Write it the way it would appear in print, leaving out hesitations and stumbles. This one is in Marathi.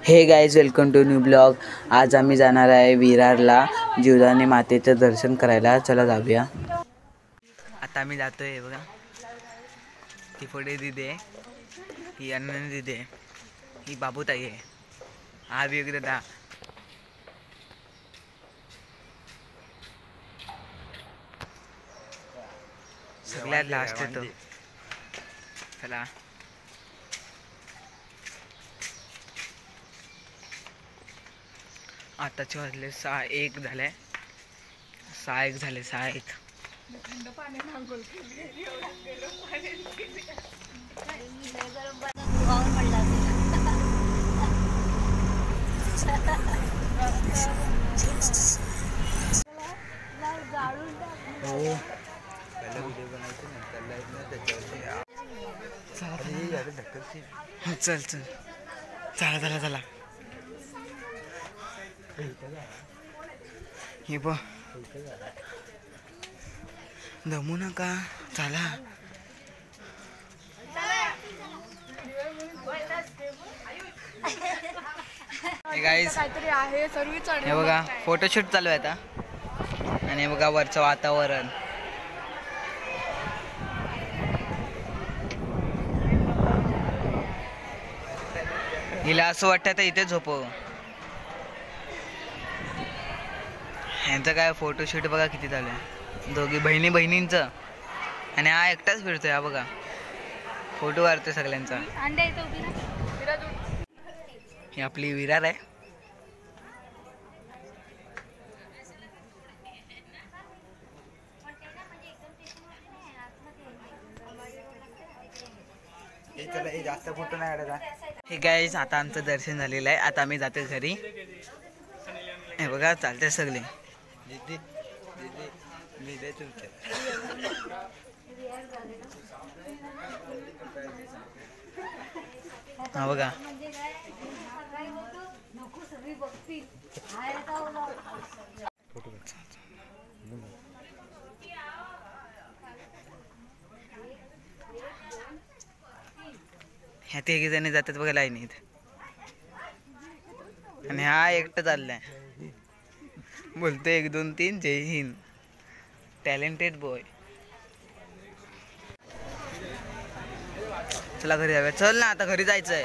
हे guys, welcome to new blog. आज आम्ही जाणार आहे विरारला जीवदानी मातेचं दर्शन करायला. चला जाऊया. आता आम्ही जातोय. बघा, ती पुढे दिदी आहे, ही अनन्या दिदी आहे, ही बाबूताई आहे, हा विवेक दादा. सगळ्यात लास्ट येतो. चला, आताचे वाजले 6:01 झाले. 6:01 झाले. 6:01. चल चल, चला चला चला. हे बघ, दमू नका, चला. गाईस, हे बघा, फोटोशूट चालू आहे आता. आणि बघा वरचं वातावरण. हिला असं वाटतं तर इथे झोपव. यांचं काय फोटोशूट बघा किती चालू आहे. दोघी बहिणींचं. आणि हा एकटाच फिरतोय. हा बघा, फोटो काढतोय सगळ्यांचा. ही आपली विरार आहे. जास्त फोटो नाही काढायचा. हे गाईज, आता आमचं दर्शन झालेलं आहे. आता आम्ही जातो घरी. हे बघा, चालते सगळे. हा बघा, ह्या तिघी जणी जातात बघा लाईनीत. आणि हा एकटा चाललाय, बोलतोय 1 2 3 जय हिंद. Talented boy. चला घरी जाऊया. चल ना, आता घरी जायचंय.